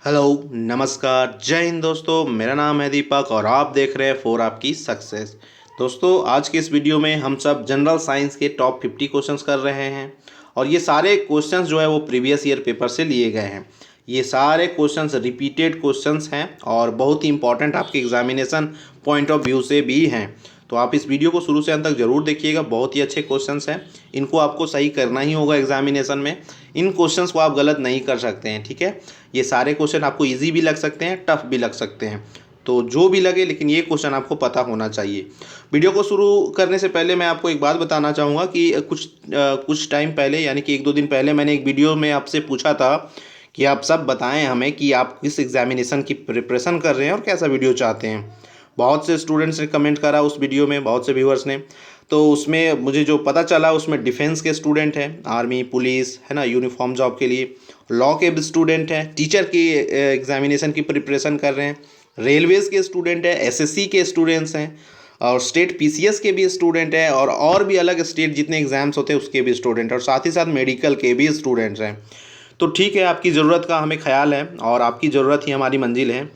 Hello, नमस्कार, जय हिंद दोस्तों। मेरा नाम है दीपक और आप देख रहे हैं फॉर आपकी सक्सेस। दोस्तों, आज के इस वीडियो में हम सब जनरल साइंस के टॉप 50 क्वेश्चंस कर रहे हैं और ये सारे क्वेश्चंस जो है वो प्रीवियस ईयर पेपर से लिए गए हैं। ये सारे क्वेश्चंस रिपीटेड क्वेश्चंस हैं और बहुत ही इंपॉर्टेंट आपके एग्जामिनेशन पॉइंट ऑफ व्यू से भी हैं। तो आप इस वीडियो को शुरू से अंत तक जरूर देखिएगा। बहुत ही अच्छे क्वेश्चंस हैं, इनको आपको सही करना ही होगा एग्जामिनेशन में। इन क्वेश्चंस को आप गलत नहीं कर सकते हैं, ठीक है। ये सारे क्वेश्चन आपको इजी भी लग सकते हैं, टफ भी लग सकते हैं, तो जो भी लगे, लेकिन ये क्वेश्चन आपको पता होना चाहिए। वीडियो को शुरू करने से पहले मैं आपको एक बात बताना चाहूँगा कि कुछ टाइम पहले, यानी कि 1-2 दिन पहले, मैंने एक वीडियो में आपसे पूछा था कि आप सब बताएं हमें कि आप किस एग्जामिनेशन की प्रिपरेशन कर रहे हैं और कैसा वीडियो चाहते हैं। बहुत से स्टूडेंट्स ने कमेंट करा उस वीडियो में, बहुत से व्यूअर्स ने। तो उसमें मुझे जो पता चला, उसमें डिफेंस के स्टूडेंट हैं, आर्मी, पुलिस, है ना, यूनिफॉर्म जॉब के लिए। लॉ के भी स्टूडेंट हैं, टीचर की एग्जामिनेशन की प्रिपरेशन कर रहे हैं, रेलवेज़ के स्टूडेंट हैं, एसएससी के स्टूडेंट्स हैं और स्टेट पीसीएस के भी स्टूडेंट हैं और भी अलग स्टेट जितने एग्ज़ाम्स होते हैं उसके भी स्टूडेंट, और साथ ही साथ मेडिकल के भी स्टूडेंट्स हैं। तो ठीक है, आपकी ज़रूरत का हमें ख्याल है और आपकी ज़रूरत ही हमारी मंजिल है।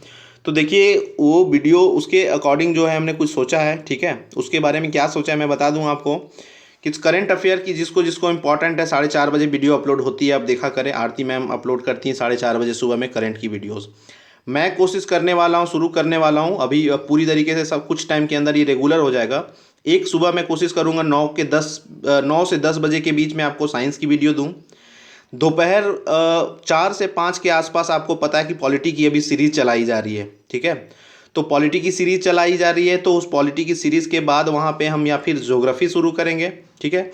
तो देखिए, वो वीडियो उसके अकॉर्डिंग जो है हमने कुछ सोचा है, ठीक है। उसके बारे में क्या सोचा है मैं बता दूं आपको कि करंट अफेयर की जिसको जिसको इंपॉर्टेंट है, 4:30 बजे वीडियो अपलोड होती है, आप देखा करें। आरती मैम अपलोड करती हैं 4:30 बजे सुबह में करंट की वीडियोज़। मैं कोशिश करने वाला हूँ, शुरू करने वाला हूँ अभी पूरी तरीके से, सब कुछ टाइम के अंदर ये रेगुलर हो जाएगा। एक सुबह मैं कोशिश करूँगा 9 से 10 बजे के बीच में आपको साइंस की वीडियो दूँ। दोपहर 4 से 5 के आसपास आपको पता है कि पॉलिटी की अभी सीरीज चलाई जा रही है, ठीक है। तो पॉलिटी की सीरीज चलाई जा रही है, तो उस पॉलिटी की सीरीज के बाद वहाँ पे हम या फिर ज्योग्राफी शुरू करेंगे, ठीक है।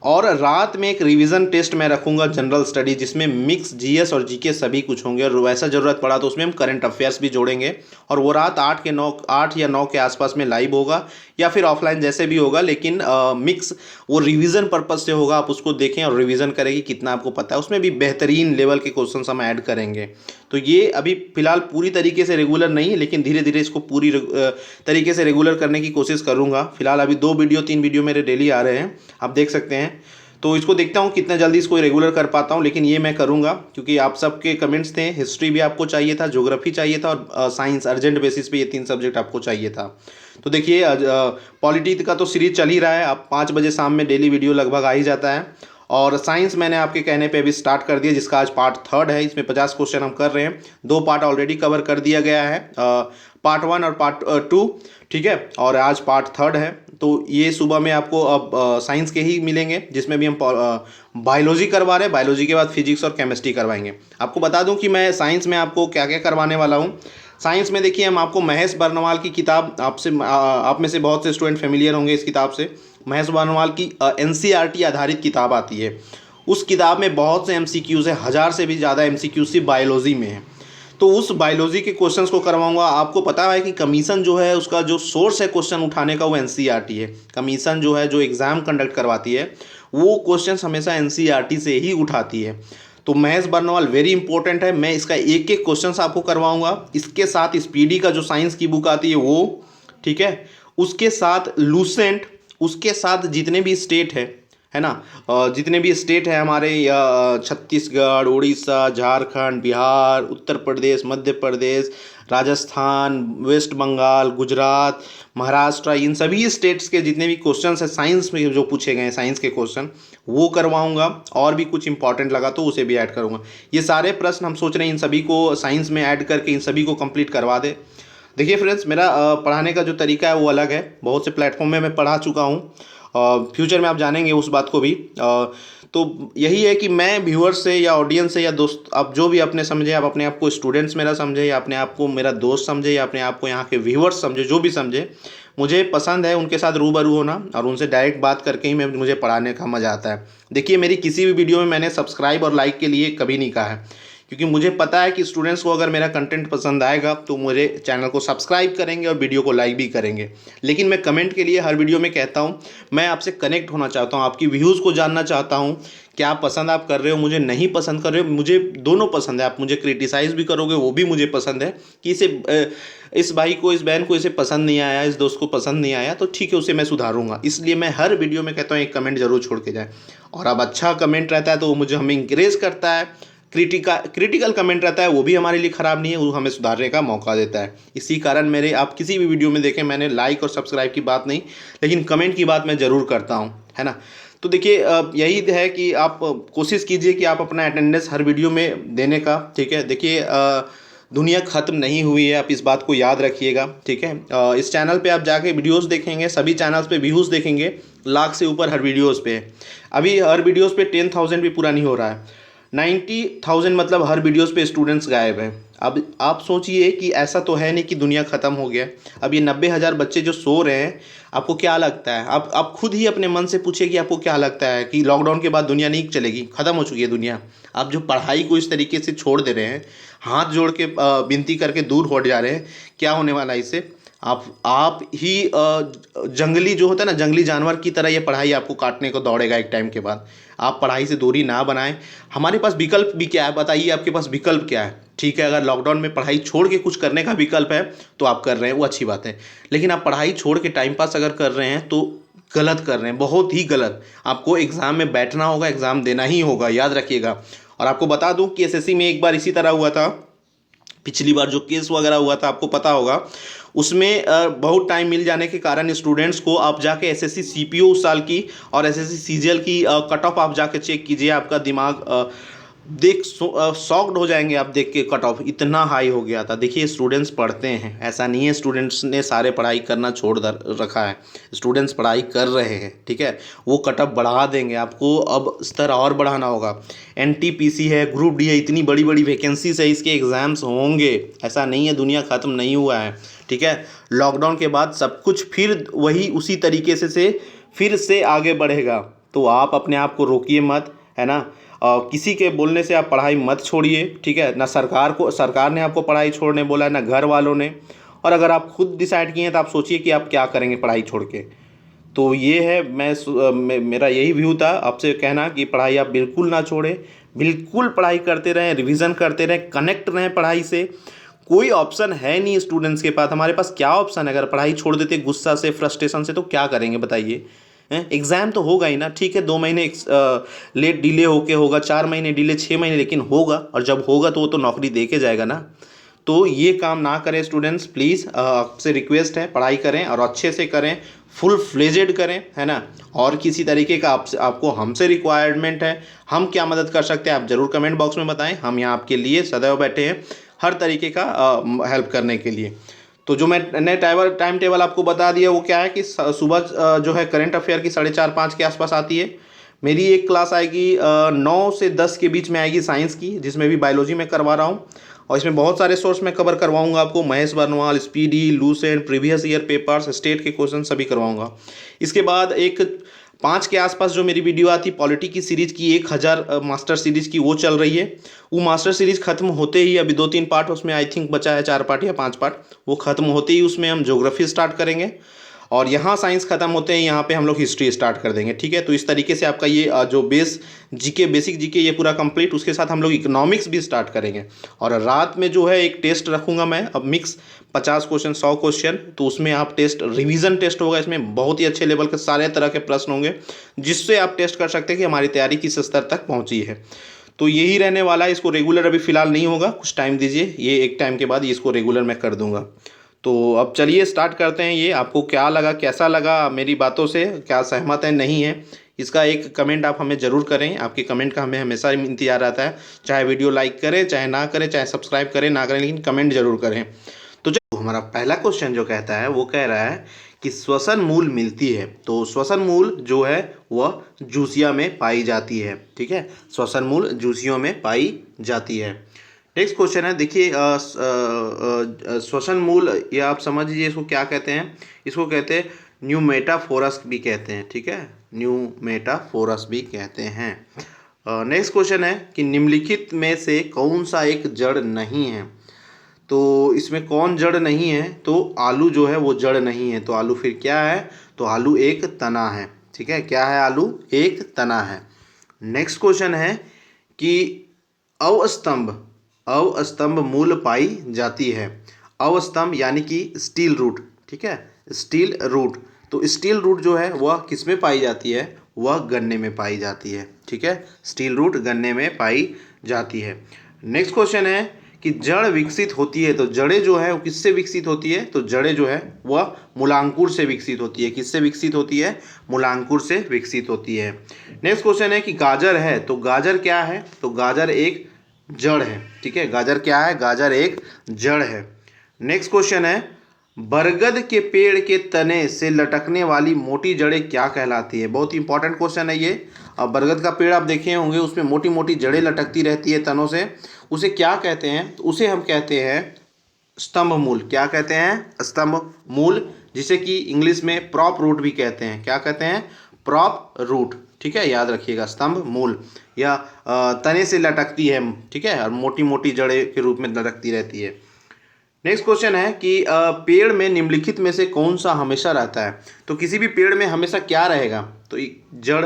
और रात में एक रिवीजन टेस्ट मैं रखूँगा जनरल स्टडी, जिसमें मिक्स जीएस और जीके सभी कुछ होंगे, और वैसा ज़रूरत पड़ा तो उसमें हम करंट अफेयर्स भी जोड़ेंगे। और वो रात 8 या 9 के आसपास में लाइव होगा या फिर ऑफलाइन, जैसे भी होगा, लेकिन मिक्स वो रिवीजन पर्पज से होगा। आप उसको देखें और रिवीजन करेंगे कितना आपको पता है, उसमें भी बेहतरीन लेवल के क्वेश्चन हम ऐड करेंगे। तो ये अभी फिलहाल पूरी तरीके से रेगुलर नहीं है, लेकिन धीरे धीरे इसको पूरी तरीके से रेगुलर करने की कोशिश करूँगा। फिलहाल अभी 3 वीडियो मेरे डेली आ रहे हैं, आप देख सकते हैं। तो इसको देखता हूँ कितना जल्दी इसको रेगुलर कर पाता हूँ, लेकिन ये मैं करूँगा क्योंकि आप सबके कमेंट्स थे। हिस्ट्री भी आपको चाहिए था, ज्योग्राफी चाहिए था और साइंस अर्जेंट बेसिस पे ये 3 सब्जेक्ट आपको चाहिए था। तो देखिए, पॉलिटी का तो सीरीज चल ही रहा है, अब 5 बजे शाम में डेली वीडियो लगभग आ ही जाता है। और साइंस मैंने आपके कहने पे अभी स्टार्ट कर दिया, जिसका आज पार्ट 3 है। इसमें 50 क्वेश्चन हम कर रहे हैं, 2 पार्ट ऑलरेडी कवर कर दिया गया है, पार्ट 1 और पार्ट 2, ठीक है। और आज पार्ट 3 है। तो ये सुबह में आपको अब साइंस के ही मिलेंगे, जिसमें भी हम बायोलॉजी करवा रहे हैं। बायोलॉजी के बाद फिजिक्स और केमिस्ट्री करवाएंगे। आपको बता दूं कि मैं साइंस में आपको क्या क्या करवाने वाला हूं। साइंस में देखिए, हम आपको महेश बर्नवाल की किताब, आप में से बहुत से स्टूडेंट फेमिलियर होंगे इस किताब से। महेश बर्नवाल की एनसीईआरटी आधारित किताब आती है। उस किताब में बहुत से एमसीक्यूज़ है, 1000 से भी ज़्यादा एमसीक्यूज़ सिर्फ बायोलॉजी में है। तो उस बायोलॉजी के क्वेश्चंस को करवाऊंगा। आपको पता है कि कमीशन जो है, उसका जो सोर्स है क्वेश्चन उठाने का, वो एनसीईआरटी है। कमीशन जो है, जो एग्ज़ाम कंडक्ट करवाती है, वो क्वेश्चंस हमेशा एनसीईआरटी से ही उठाती है। तो महेश बर्नवाल वेरी इंपॉर्टेंट है। मैं इसका एक एक क्वेश्चंस आपको करवाऊंगा। इसके साथ स्पीडी का जो साइंस की बुक आती है वो, ठीक है। उसके साथ लूसेंट, उसके साथ जितने भी स्टेट है ना, जितने भी स्टेट है हमारे, छत्तीसगढ़, उड़ीसा, झारखंड, बिहार, उत्तर प्रदेश, मध्य प्रदेश, राजस्थान, वेस्ट बंगाल, गुजरात, महाराष्ट्र, इन सभी स्टेट्स के जितने भी क्वेश्चंस हैं साइंस में जो पूछे गए हैं, साइंस के क्वेश्चन, वो करवाऊंगा। और भी कुछ इंपॉर्टेंट लगा तो उसे भी ऐड करूंगा। ये सारे प्रश्न हम सोच रहे हैं इन सभी को साइंस में ऐड करके इन सभी को कंप्लीट करवा दे। देखिए फ्रेंड्स, मेरा पढ़ाने का जो तरीका है वो अलग है। बहुत से प्लेटफॉर्म में मैं पढ़ा चुका हूँ, फ्यूचर में आप जानेंगे उस बात को भी। तो यही है कि मैं व्यूअर्स से या ऑडियंस से या दोस्त, आप जो भी अपने समझे, आप अपने आप को स्टूडेंट्स मेरा समझे या अपने आप को मेरा दोस्त समझे या अपने आप को यहाँ के व्यूअर्स समझे, जो भी समझे, मुझे पसंद है उनके साथ रूबरू होना और उनसे डायरेक्ट बात करके ही मुझे पढ़ाने का मज़ा आता है। देखिए, मेरी किसी भी वीडियो में मैंने सब्सक्राइब और लाइक के लिए कभी नहीं कहा है, क्योंकि मुझे पता है कि स्टूडेंट्स को अगर मेरा कंटेंट पसंद आएगा तो मुझे चैनल को सब्सक्राइब करेंगे और वीडियो को लाइक भी करेंगे। लेकिन मैं कमेंट के लिए हर वीडियो में कहता हूँ, मैं आपसे कनेक्ट होना चाहता हूँ, आपकी व्यूज़ को जानना चाहता हूँ। क्या पसंद आप कर रहे हो, मुझे नहीं पसंद कर रहे हो, मुझे दोनों पसंद है। आप मुझे क्रिटिसाइज़ भी करोगे, वो भी मुझे पसंद है कि इस भाई को, इस बहन को इसे पसंद नहीं आया, इस दोस्त को पसंद नहीं आया, तो ठीक है, उसे मैं सुधारूंगा। इसलिए मैं हर वीडियो में कहता हूँ एक कमेंट जरूर छोड़ के जाए। और अब अच्छा कमेंट रहता है तो वो मुझे हमें इंकरेज करता है क्रिटिकल कमेंट रहता है वो भी हमारे लिए ख़राब नहीं है, वो हमें सुधारने का मौका देता है। इसी कारण मेरे आप किसी भी वीडियो में देखें, मैंने लाइक और सब्सक्राइब की बात नहीं, लेकिन कमेंट की बात मैं ज़रूर करता हूँ, है ना। तो देखिए यही है कि आप कोशिश कीजिए कि आप अपना अटेंडेंस हर वीडियो में देने का, ठीक है। देखिए दुनिया ख़त्म नहीं हुई है, आप इस बात को याद रखिएगा, ठीक है। इस चैनल पे आप जाके वीडियोस देखेंगे, सभी चैनल्स पे व्यूज़ देखेंगे, लाख से ऊपर हर वीडियोस पे है। अभी हर वीडियोस पे 10,000 भी पूरा नहीं हो रहा है, 90,000 मतलब हर वीडियोस पे स्टूडेंट्स गायब हैं। अब आप सोचिए कि ऐसा तो है नहीं कि दुनिया ख़त्म हो गया। अब ये 90,000 बच्चे जो सो रहे हैं, आपको क्या लगता है? आप खुद ही अपने मन से पूछिए कि आपको क्या लगता है कि लॉकडाउन के बाद दुनिया नहीं चलेगी, ख़त्म हो चुकी है दुनिया? आप जो पढ़ाई को इस तरीके से छोड़ दे रहे हैं, हाथ जोड़ के विनती करके दूर हट जा रहे हैं, क्या होने वाला है इससे? आप ही जंगली जो होता है ना, जंगली जानवर की तरह ये पढ़ाई आपको काटने को दौड़ेगा एक टाइम के बाद। आप पढ़ाई से दूरी ना बनाएं। हमारे पास विकल्प भी क्या है, बताइए आपके पास विकल्प क्या है? ठीक है, अगर लॉकडाउन में पढ़ाई छोड़ के कुछ करने का विकल्प है तो आप कर रहे हैं, वो अच्छी बात है। लेकिन आप पढ़ाई छोड़ के टाइम पास अगर कर रहे हैं तो गलत कर रहे हैं, बहुत ही गलत। आपको एग्ज़ाम में बैठना होगा, एग्ज़ाम देना ही होगा, याद रखिएगा। और आपको बता दूं कि एसएससी में एक बार इसी तरह हुआ था, पिछली बार जो केस वगैरह हुआ था आपको पता होगा। उसमें बहुत टाइम मिल जाने के कारण स्टूडेंट्स को आप जाके एसएससी सीपीओ उस साल की और एसएससी सीजीएल की कट ऑफ आप जाके चेक कीजिए, आपका दिमाग देख शॉक्ड हो जाएंगे आप देख के, कट ऑफ इतना हाई हो गया था। देखिए स्टूडेंट्स पढ़ते हैं, ऐसा नहीं है स्टूडेंट्स ने सारे पढ़ाई करना छोड़ रखा है, स्टूडेंट्स पढ़ाई कर रहे हैं, ठीक है। वो कट ऑफ बढ़ा देंगे, आपको अब स्तर और बढ़ाना होगा। एनटीपीसी है, ग्रुप डी है, इतनी बड़ी बड़ी वैकेंसीज है, इसके एग्ज़ाम्स होंगे, ऐसा नहीं है दुनिया ख़त्म नहीं हुआ है, ठीक है। लॉकडाउन के बाद सब कुछ फिर वही उसी तरीके से फिर से आगे बढ़ेगा। तो आप अपने आप को रोकिए मत, है ना। किसी के बोलने से आप पढ़ाई मत छोड़िए, ठीक है ना। सरकार ने आपको पढ़ाई छोड़ने बोला है, ना घर वालों ने। और अगर आप खुद डिसाइड किए हैं तो आप सोचिए कि आप क्या करेंगे पढ़ाई छोड़ के। तो ये है, मेरा यही व्यू था आपसे कहना कि पढ़ाई आप बिल्कुल ना छोड़ें, बिल्कुल पढ़ाई करते रहें, रिवीजन करते रहें, कनेक्ट रहें पढ़ाई से। कोई ऑप्शन है नहीं स्टूडेंट्स के पास, हमारे पास क्या ऑप्शन है? अगर पढ़ाई छोड़ देते गुस्सा से, फ्रस्ट्रेशन से, तो क्या करेंगे बताइए? एग्ज़ाम तो होगा ही ना, ठीक है, 2 महीने लेट डिले होके होगा, 4 महीने डिले, 6 महीने, लेकिन होगा। और जब होगा तो वो तो नौकरी दे के जाएगा ना। तो ये काम ना करें स्टूडेंट्स, प्लीज़ आपसे रिक्वेस्ट है, पढ़ाई करें और अच्छे से करें, फुल फ्लेजेड करें, है ना। और किसी तरीके का आपको हमसे रिक्वायरमेंट है, हम क्या मदद कर सकते हैं आप ज़रूर कमेंट बॉक्स में बताएं। हम यहाँ आपके लिए सदैव बैठे हैं हर तरीके का हेल्प करने के लिए। तो जो मैंने टाइम टेबल आपको बता दिया वो क्या है कि सुबह जो है करंट अफेयर की 4:30-5 के आसपास आती है। मेरी एक क्लास आएगी 9 से 10 के बीच में आएगी साइंस की, जिसमें भी बायोलॉजी में करवा रहा हूँ। और इसमें बहुत सारे सोर्स मैं कवर करवाऊंगा आपको, Mahesh Barnwal, speedy, Lucent, previous year papers, state के क्वेश्चन सभी करवाऊंगा। इसके बाद एक 5 के आसपास जो मेरी वीडियो आती पॉलिटी की सीरीज की, 1000 मास्टर सीरीज की, वो चल रही है। वो मास्टर सीरीज खत्म होते ही अभी 2-3 पार्ट उसमें आई थिंक बचा है, 4 पार्ट या 5 पार्ट, वो खत्म होते ही उसमें हम ज्योग्राफी स्टार्ट करेंगे। और यहाँ साइंस खत्म होते हैं, यहाँ पे हम लोग हिस्ट्री स्टार्ट कर देंगे, ठीक है। तो इस तरीके से आपका ये जो बेसिक जीके ये पूरा कंप्लीट, उसके साथ हम लोग इकोनॉमिक्स भी स्टार्ट करेंगे। और रात में जो है एक टेस्ट रखूँगा मैं, अब मिक्स 50 क्वेश्चन 100 क्वेश्चन, तो उसमें आप टेस्ट रिवीजन टेस्ट होगा, इसमें बहुत ही अच्छे लेवल के सारे तरह के प्रश्न होंगे, जिससे आप टेस्ट कर सकते हैं कि हमारी तैयारी किस स्तर तक पहुँची है। तो यही रहने वाला है। इसको रेगुलर अभी फ़िलहाल नहीं होगा, कुछ टाइम दीजिए, ये एक टाइम के बाद ये इसको रेगुलर मैं कर दूंगा। तो अब चलिए स्टार्ट करते हैं। ये आपको क्या लगा, कैसा लगा मेरी बातों से, क्या सहमत है नहीं है, इसका एक कमेंट आप हमें ज़रूर करें। आपके कमेंट का हमें हमेशा इंतजार रहता है, चाहे वीडियो लाइक करें चाहे ना करें, चाहे सब्सक्राइब करें ना करें, लेकिन कमेंट जरूर करें। तो जो हमारा पहला क्वेश्चन जो कहता है वो कह रहा है कि श्वसन मूल मिलती है। तो श्वसन मूल जो है वह जूसिया में पाई जाती है, ठीक है। श्वसन मूल जूसियों में पाई जाती है। नेक्स्ट क्वेश्चन है, देखिए श्वसन मूल, ये आप समझ लीजिए इसको क्या कहते हैं। इसको कहते हैं न्यूमेटाफोरस भी कहते हैं, ठीक है, न्यूमेटाफोरस भी कहते हैं। नेक्स्ट क्वेश्चन है कि निम्नलिखित में से कौन सा एक जड़ नहीं है। तो इसमें कौन जड़ नहीं है? तो आलू जो है वो जड़ नहीं है। तो आलू फिर क्या है? तो आलू एक तना है, ठीक है। क्या है? आलू एक तना है। नेक्स्ट क्वेश्चन है कि अवस्तंभ मूल पाई जाती है। अवस्तंभ यानी कि स्टील रूट, ठीक है, स्टील रूट। तो स्टील रूट जो है वह किस में पाई जाती है? वह गन्ने में पाई जाती है, ठीक है। स्टील रूट गन्ने में पाई जाती है। नेक्स्ट क्वेश्चन है कि जड़ विकसित होती है, तो जड़ें जो है वो किससे विकसित होती है? तो जड़ें जो है वह मूलांकुर से विकसित होती है। किससे विकसित होती है? मूलांकुर से विकसित होती है। नेक्स्ट क्वेश्चन है कि गाजर है, तो गाजर क्या है? तो गाजर एक जड़ है। ठीक है, गाजर क्या है? गाजर एक जड़ है। नेक्स्ट क्वेश्चन है बरगद के पेड़ के तने से लटकने वाली मोटी जड़ें क्या कहलाती है? बहुत इंपॉर्टेंट क्वेश्चन है ये। अब बरगद का पेड़ आप देखे होंगे, उसमें मोटी मोटी जड़ें लटकती रहती है तनों से, उसे क्या कहते हैं? तो उसे हम कहते हैं स्तंभ मूल। क्या कहते हैं? स्तंभ मूल, जिसे कि इंग्लिश में प्रॉप रूट भी कहते हैं। क्या कहते हैं? Prop root. ठीक है, याद रखिएगा, स्तंभ मूल या तने से लटकती है। ठीक है, और मोटी मोटी जड़ें के रूप में लटकती रहती है। नेक्स्ट क्वेश्चन है कि पेड़ में निम्नलिखित में से कौन सा हमेशा रहता है? तो किसी भी पेड़ में हमेशा क्या रहेगा? तो जड़।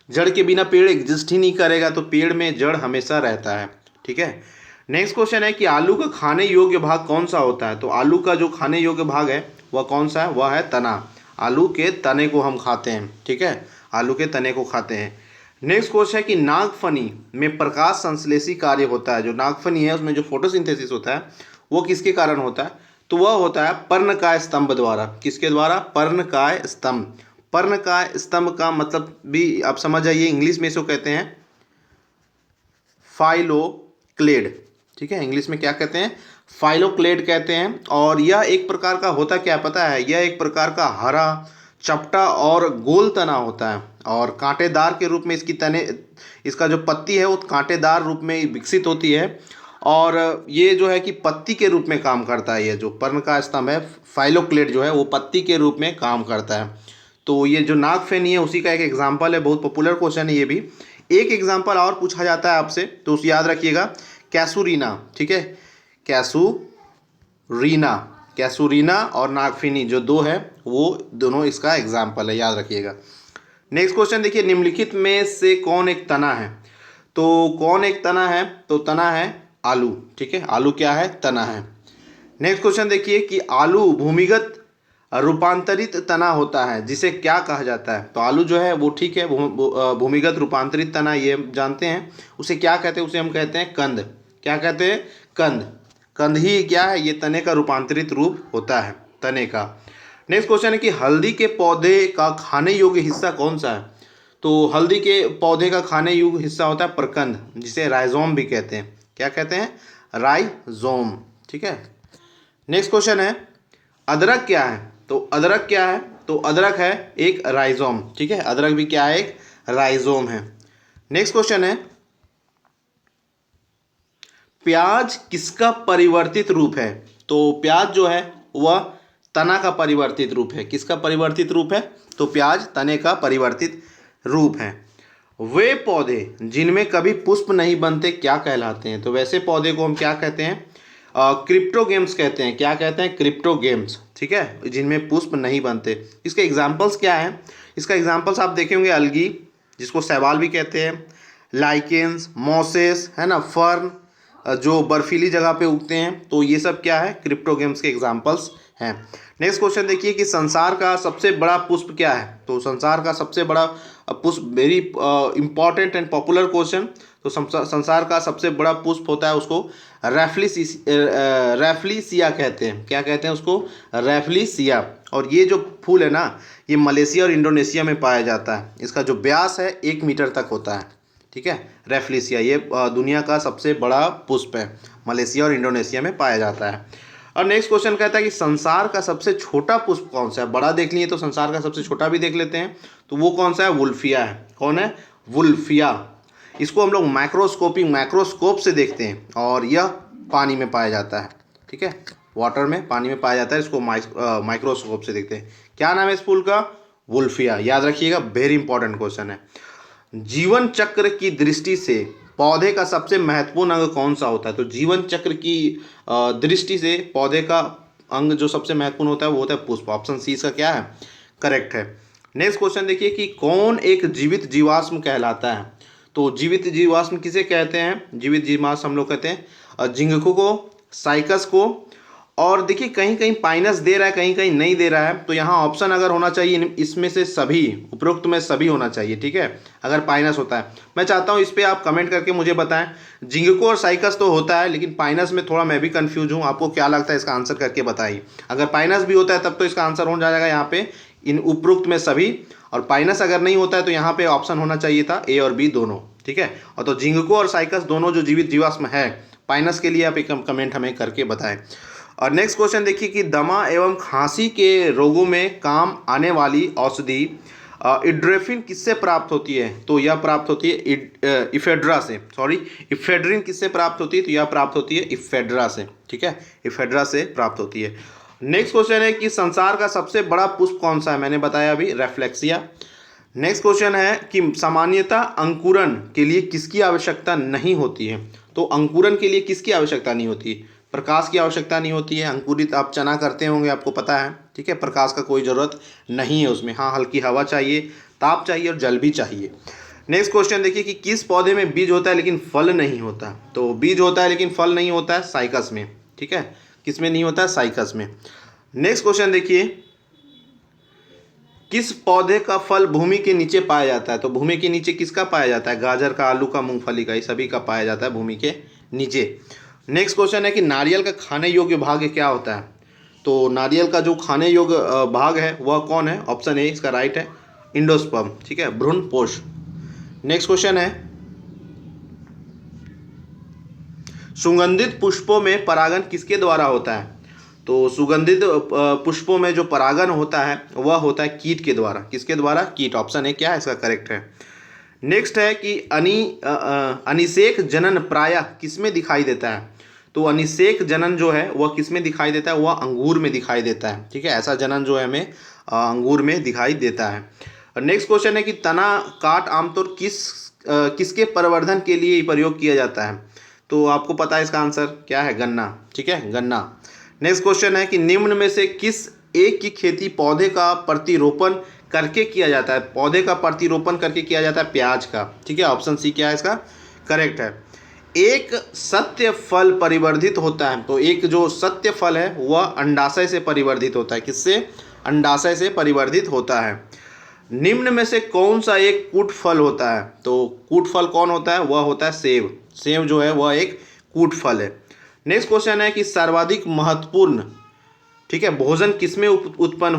जड़ के बिना पेड़ एग्जिस्ट ही नहीं करेगा, तो पेड़ में जड़ हमेशा रहता है। ठीक है। नेक्स्ट क्वेश्चन है कि आलू का खाने योग्य भाग कौन सा होता है? तो आलू का जो खाने योग्य भाग है वह कौन सा है? वह है तना। आलू के तने को हम खाते हैं। ठीक है, आलू के तने को खाते हैं। नेक्स्ट क्वेश्चन है कि नागफनी में प्रकाश संश्लेषी कार्य होता है। जो नागफनी है उसमें जो फोटोसिंथेसिस होता है वो किसके कारण होता है? तो वह होता है पर्णकाय स्तंभ द्वारा। किसके द्वारा? पर्णकाय स्तंभ। पर्णकाय स्तंभ का मतलब भी आप समझ जाइए, इंग्लिश में इसको कहते हैं फाइलोक्लेड। ठीक है, इंग्लिश में क्या कहते हैं? फाइलोक्लेड कहते हैं। और यह एक प्रकार का होता क्या पता है? यह एक प्रकार का हरा, चपटा और गोल तना होता है, और कांटेदार के रूप में इसकी तने, इसका जो पत्ती है वो कांटेदार रूप में विकसित होती है, और ये जो है कि पत्ती के रूप में काम करता है। ये जो पर्ण का स्तंभ है फाइलोक्लेड जो है वो पत्ती के रूप में काम करता है। तो ये जो नागफेनी है उसी का एक एग्जाम्पल है। बहुत पॉपुलर क्वेश्चन है ये भी। एक एग्जाम्पल और पूछा जाता है आपसे, तो उसे याद रखिएगा, कैसूरीना। ठीक है, कैसूरीना। कैसूरीना और नागफेनी जो दो है वो दोनों इसका एग्जाम्पल है, याद रखिएगा। नेक्स्ट क्वेश्चन देखिए, निम्नलिखित में से कौन एक तना है? तो कौन एक तना है? तो तना है आलू। ठीक है, आलू क्या है? तना है। नेक्स्ट क्वेश्चन देखिए कि आलू भूमिगत रूपांतरित तना होता है, जिसे क्या कहा जाता है? तो आलू जो है वो ठीक है भूमिगत रूपांतरित तना, ये जानते हैं। उसे क्या कहते हैं? उसे हम कहते हैं कंद। क्या कहते हैं? कंद। कंद ही क्या है? ये तने का रूपांतरित रूप होता है, तने का। नेक्स्ट क्वेश्चन है कि हल्दी के पौधे का खाने योग्य हिस्सा कौन सा है? तो हल्दी के पौधे का खाने योग्य हिस्सा होता है प्रकंद, जिसे राइजोम भी कहते हैं। क्या कहते हैं? राइजोम। ठीक है। नेक्स्ट क्वेश्चन है अदरक क्या है? तो अदरक क्या है? तो अदरक है एक राइजोम। ठीक है, अदरक भी क्या है? एक राइजोम है। नेक्स्ट क्वेश्चन है प्याज किसका परिवर्तित रूप है? तो प्याज जो है वह तना का परिवर्तित रूप है। किसका परिवर्तित रूप है? तो प्याज तने का परिवर्तित रूप है। वे पौधे जिनमें कभी पुष्प नहीं बनते क्या कहलाते हैं? तो वैसे पौधे को हम क्या कहते हैं? क्रिप्टोगेम्स कहते हैं। क्या कहते हैं? क्रिप्टोगेम्स। ठीक है, जिनमें पुष्प नहीं बनते। इसके एग्जाम्पल्स क्या हैं? इसका एग्जाम्पल्स आप देखे होंगे, अलगी जिसको शैवाल भी कहते हैं, लाइकेंस, मॉसेस, है ना, फर्न जो बर्फीली जगह पे उगते हैं। तो ये सब क्या है? क्रिप्टोगेम्स के एग्जाम्पल्स हैं। नेक्स्ट क्वेश्चन देखिए कि संसार का सबसे बड़ा पुष्प क्या है? तो संसार का सबसे बड़ा पुष्प, very important and popular question. तो संसार का सबसे बड़ा पुष्प होता है उसको रैफ्लिसिया कहते हैं। क्या कहते हैं उसको? रैफ्लिसिया। और ये जो फूल है ना, ये मलेशिया और इंडोनेशिया में पाया जाता है। इसका जो व्यास है 1 मीटर तक होता है। ठीक है, रैफ्लिसिया ये दुनिया का सबसे बड़ा पुष्प है, मलेशिया और इंडोनेशिया में पाया जाता है। और नेक्स्ट क्वेश्चन कहता है कि संसार का सबसे छोटा पुष्प कौन सा है? बड़ा देख लिए, तो संसार का सबसे छोटा भी देख लेते हैं। तो वो कौन सा है? वुल्फिया है। कौन है? वुल्फिया। इसको हम लोग माइक्रोस्कोप से देखते हैं, और यह पानी में पाया जाता है। ठीक है, वाटर में, पानी में पाया जाता है। इसको माइक्रोस्कोप से देखते हैं। क्या नाम है इस फूल का? वुल्फिया। याद रखिएगा, वेरी इंपॉर्टेंट क्वेश्चन है। जीवन चक्र की दृष्टि से पौधे का सबसे महत्वपूर्ण अंग कौन सा होता है? तो जीवन चक्र की दृष्टि से पौधे का अंग जो सबसे महत्वपूर्ण होता है वो होता है पुष्प। ऑप्शन सी इसका क्या है? करेक्ट है। नेक्स्ट क्वेश्चन देखिए कि कौन एक जीवित जीवाश्म कहलाता है? तो जीवित जीवाश्म किसे कहते हैं? जीवित जीवाश्म हम लोग कहते हैं झिंगकों को, साइकस को, और देखिए कहीं कहीं पाइनस दे रहा है, कहीं कहीं नहीं दे रहा है, तो यहाँ ऑप्शन अगर होना चाहिए इसमें से सभी, उपरोक्त में सभी होना चाहिए, ठीक है, अगर पाइनस होता है। मैं चाहता हूँ इस पर आप कमेंट करके मुझे बताएं। जिंगको और साइकस तो होता है, लेकिन पाइनस में थोड़ा मैं भी कंफ्यूज हूँ, आपको क्या लगता है इसका आंसर करके बताइए। अगर पाइनस भी होता है तब तो इसका आंसर हो जाएगा यहाँ पे इन उपरोक्त में सभी, और पाइनस अगर नहीं होता है तो यहाँ पे ऑप्शन होना चाहिए था ए और बी दोनों, ठीक है। और तो जिंगको और साइकस दोनों जो जीवित जीवाश्म है, पाइनस के लिए आप एक कमेंट हमें करके बताएं। और नेक्स्ट क्वेश्चन देखिए कि दमा एवं खांसी के रोगों में काम आने वाली औषधि इड्रेफिन किससे प्राप्त होती है? तो यह प्राप्त होती है इफेड्रा से, सॉरी इफेड्रिन किससे प्राप्त होती है? तो यह प्राप्त होती है इफेड्रा से, ठीक है, इफेड्रा से प्राप्त होती है। नेक्स्ट क्वेश्चन है कि संसार का सबसे बड़ा पुष्प कौन सा है? मैंने बताया अभी, रेफ्लेक्सिया। नेक्स्ट क्वेश्चन है कि सामान्यतः अंकुरन के लिए किसकी आवश्यकता नहीं होती है? तो अंकुरन के लिए किसकी आवश्यकता नहीं होती? प्रकाश की आवश्यकता नहीं होती है। अंकुरित आप चना करते होंगे, आपको पता है, ठीक है, प्रकाश का कोई ज़रूरत नहीं है उसमें। हाँ, हल्की हवा चाहिए, ताप चाहिए और जल भी चाहिए। नेक्स्ट क्वेश्चन देखिए कि किस पौधे में बीज होता है लेकिन फल नहीं होता? तो बीज होता है लेकिन फल नहीं होता है साइकस में, ठीक है, किस में नहीं होता है? साइकस में। नेक्स्ट क्वेश्चन देखिए, किस पौधे का फल भूमि के नीचे पाया जाता है? तो भूमि के नीचे किसका पाया जाता है? गाजर का, आलू का, मूंगफली का, ये सभी का पाया जाता है भूमि के नीचे। नेक्स्ट क्वेश्चन है कि नारियल का खाने योग्य भाग क्या होता है? तो नारियल का जो खाने योग्य भाग है वह कौन है? ऑप्शन ए इसका राइट है, इंडोस्पर्म, ठीक है, भ्रूणपोष। नेक्स्ट क्वेश्चन है, सुगंधित पुष्पों में परागण किसके द्वारा होता है? तो सुगंधित पुष्पों में जो परागण होता है वह होता है कीट के द्वारा। किसके द्वारा? कीट। ऑप्शन ए क्या है इसका करेक्ट है। नेक्स्ट है कि अनिषेक जनन प्रायः किसमें दिखाई देता है? तो अनिषेक जनन जो है वह किसमें दिखाई देता है? वह अंगूर में दिखाई देता है, ठीक है, ऐसा जनन जो है हमें अंगूर में दिखाई देता है। नेक्स्ट क्वेश्चन है कि तना काट आमतौर किसके प्रवर्धन के लिए प्रयोग किया जाता है? तो आपको पता है इसका आंसर क्या है? गन्ना, ठीक है, गन्ना। नेक्स्ट क्वेश्चन है कि निम्न में से किस एक की खेती पौधे का प्रतिरोपण करके किया जाता है? पौधे का प्रतिरोपण करके किया जाता है प्याज का, ठीक है, ऑप्शन सी क्या है इसका करेक्ट है। एक सत्य फल परिवर्धित होता है, तो एक जो सत्य फल है वह अंडाशय से परिवर्धित होता है। किससे? अंडाशय से परिवर्धित होता है। निम्न में से कौन सा एक कूट फल होता है? तो कूट फल कौन होता है? वह होता है सेब। सेब जो है वह एक कूट फल है। नेक्स्ट क्वेश्चन है कि सर्वाधिक महत्वपूर्ण, ठीक है, भोजन किसमें उत्पन्न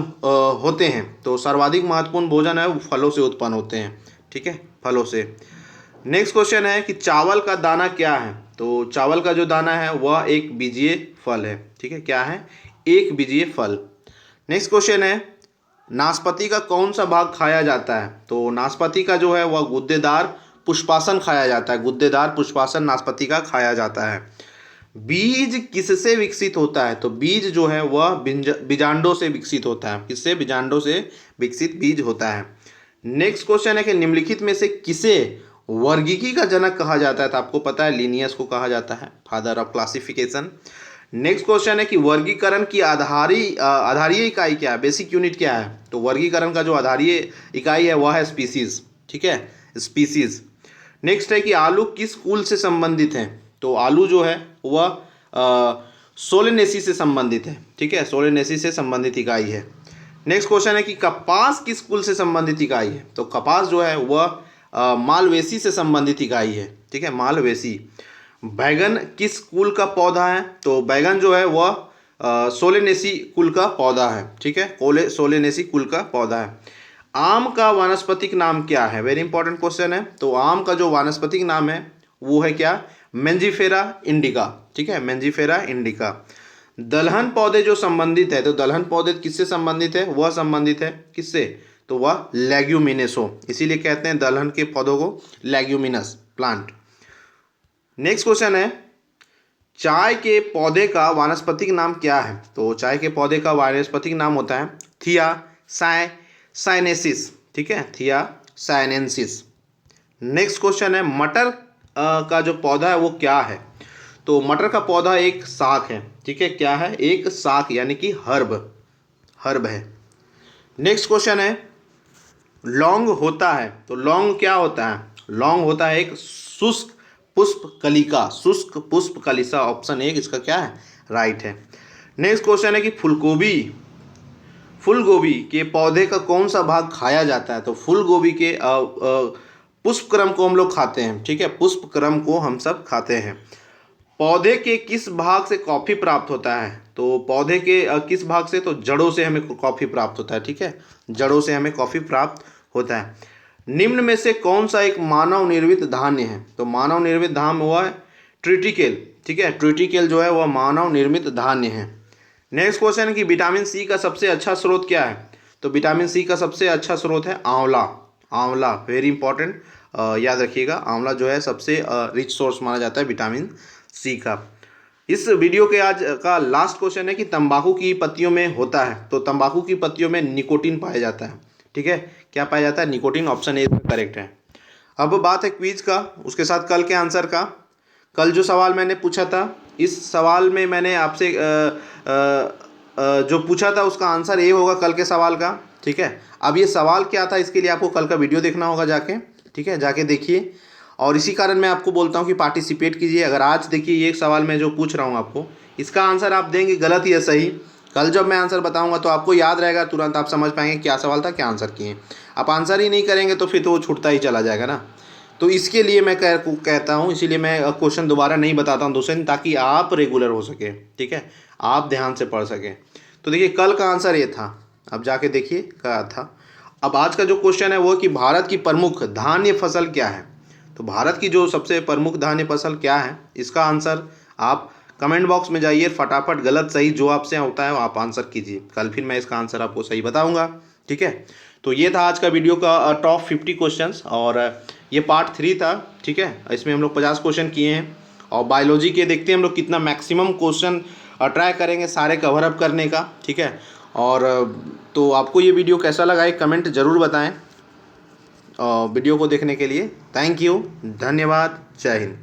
होते हैं? तो सर्वाधिक महत्वपूर्ण भोजन है वो फलों से उत्पन्न होते हैं, ठीक है, फलों से। नेक्स्ट क्वेश्चन है कि चावल का दाना क्या है? तो चावल का जो दाना है वह एक बीजीय फल है, ठीक है, क्या है? एक बीजीय फल। नेक्स्ट क्वेश्चन है, नाशपाती का कौन सा भाग खाया जाता है? तो नाशपाती का जो है वह गुद्देदार पुष्पासन खाया जाता है। गुद्देदार पुष्पासन नाशपाती का खाया जाता है। बीज किससे विकसित होता है? तो बीज जो है वह बीजांडों से विकसित होता है। किससे? बीजांडों से विकसित बीज होता है। नेक्स्ट क्वेश्चन है कि निम्नलिखित में से किसे वर्गीकी का जनक कहा जाता है? तो आपको पता है लिनियस को कहा जाता है, father of classification. Next question है कि वर्गीकरण की आधारीय इकाई क्या है? बेसिक यूनिट क्या है? तो वर्गीकरण का जो आधारीय इकाई है वह है स्पीसीज, ठीक है, स्पीसीज। नेक्स्ट है कि आलू किस कुल से संबंधित है? तो आलू जो है वह सोलेनेसी से संबंधित है, ठीक है, सोलेनेसी से संबंधित इकाई है। नेक्स्ट क्वेश्चन है कि कपास किस कुल से संबंधित इकाई है? तो कपास जो है वह मालवेसी से संबंधित इकाई है, ठीक है, मालवेसी। बैगन किस कुल का पौधा है? तो बैगन जो है वह सोलेनेसी कुल का पौधा है, ठीक है, सोलेनेसी कुल का पौधा है। आम का वानस्पतिक नाम क्या है? वेरी इंपॉर्टेंट क्वेश्चन है। तो आम का जो वानस्पतिक नाम है वो है क्या? मेंजिफेरा इंडिका, ठीक है, मेंजिफेरा इंडिका। दलहन पौधे जो संबंधित है, तो दलहन पौधे किससे संबंधित है? वह संबंधित है किससे? तो वह लेग्यूमिनेसो, इसीलिए कहते हैं दलहन के पौधों को लेग्यूमिनस प्लांट। नेक्स्ट क्वेश्चन है, चाय के पौधे का वानस्पतिक नाम क्या है? तो चाय के पौधे का वानस्पतिक नाम होता है थिया साइनेसिस, ठीक है, थिया साइनेंसिस। नेक्स्ट क्वेश्चन है, मटर का जो पौधा है वो क्या है? तो मटर का पौधा एक शाक है, ठीक है, क्या है? एक शाक, यानी कि हर्ब है। नेक्स्ट क्वेश्चन है, लौंग होता है, तो लौंग क्या होता है? लौंग होता है एक शुष्क पुष्प कलिका, शुष्क पुष्प कलिका। ऑप्शन ए इसका क्या है? राइट है। नेक्स्ट क्वेश्चन है कि फूल गोभी के पौधे का कौन सा भाग खाया जाता है? तो फूल गोभी के पुष्पक्रम को हम लोग खाते हैं, ठीक है, पुष्पक्रम को हम सब खाते हैं। पौधे के किस भाग से कॉफी प्राप्त होता है? तो पौधे के किस भाग से? तो जड़ों से हमें कॉफी प्राप्त होता है, ठीक है, जड़ों से हमें कॉफी प्राप्त होता है। निम्न में से कौन सा एक मानव निर्मित धान्य है? तो मानव निर्मित धान्य हुआ है ट्रिटिकेल, ठीक है, ट्रिटिकेल जो है वह मानव निर्मित धान्य है। नेक्स्ट क्वेश्चन है कि विटामिन सी का सबसे अच्छा स्रोत क्या है? तो विटामिन सी का सबसे अच्छा स्रोत है आंवला। आंवला वेरी इंपॉर्टेंट, याद रखिएगा, आंवला जो है सबसे रिच सोर्स माना जाता है विटामिन सी का। इस वीडियो के आज का लास्ट क्वेश्चन है कि तंबाकू की पत्तियों में होता है? तो तंबाकू की पत्तियों में निकोटीन पाया जाता है, ठीक है, क्या पाया जाता है? निकोटीन, ऑप्शन ए करेक्ट है। अब बात है क्विज का, उसके साथ कल के आंसर का। कल जो सवाल मैंने पूछा था, इस सवाल में मैंने आपसे जो पूछा था उसका आंसर ए होगा कल के सवाल का, ठीक है। अब ये सवाल क्या था इसके लिए आपको कल का वीडियो देखना होगा जाके, ठीक है, जाके देखिए। और इसी कारण मैं आपको बोलता हूँ कि पार्टिसिपेट कीजिए। अगर आज देखिए ये एक सवाल मैं जो पूछ रहा हूँ आपको, इसका आंसर आप देंगे गलत या सही, कल जब मैं आंसर बताऊंगा तो आपको याद रहेगा, तुरंत आप समझ पाएंगे क्या सवाल था, क्या आंसर किए। आप आंसर ही नहीं करेंगे तो फिर तो वो छूटता ही चला जाएगा ना। तो इसके लिए मैं कहता हूँ, इसीलिए मैं क्वेश्चन दोबारा नहीं बताता हूँ दूसरे दिन, ताकि आप रेगुलर हो सके, ठीक है, आप ध्यान से पढ़ सकें। तो देखिए कल का आंसर ये था, अब जाके देखिए क्या था। अब आज का जो क्वेश्चन है वो कि भारत की प्रमुख धान्य फसल क्या है? तो भारत की जो सबसे प्रमुख धान्य फसल क्या है, इसका आंसर आप कमेंट बॉक्स में जाइए, फटाफट गलत सही जो आपसे होता है वो आप आंसर कीजिए। कल फिर मैं इसका आंसर आपको सही बताऊंगा, ठीक है। तो ये था आज का वीडियो का टॉप 50 क्वेश्चंस, और ये पार्ट 3 था, ठीक है। इसमें हम लोग 50 क्वेश्चन किए हैं, और बायोलॉजी के देखते हैं हम लोग कितना मैक्सिमम क्वेश्चन ट्राई करेंगे सारे कवर अप करने का, ठीक है। और तो आपको ये वीडियो कैसा लगा एक कमेंट ज़रूर बताएं। वीडियो को देखने के लिए थैंक यू, धन्यवाद, जय हिंद।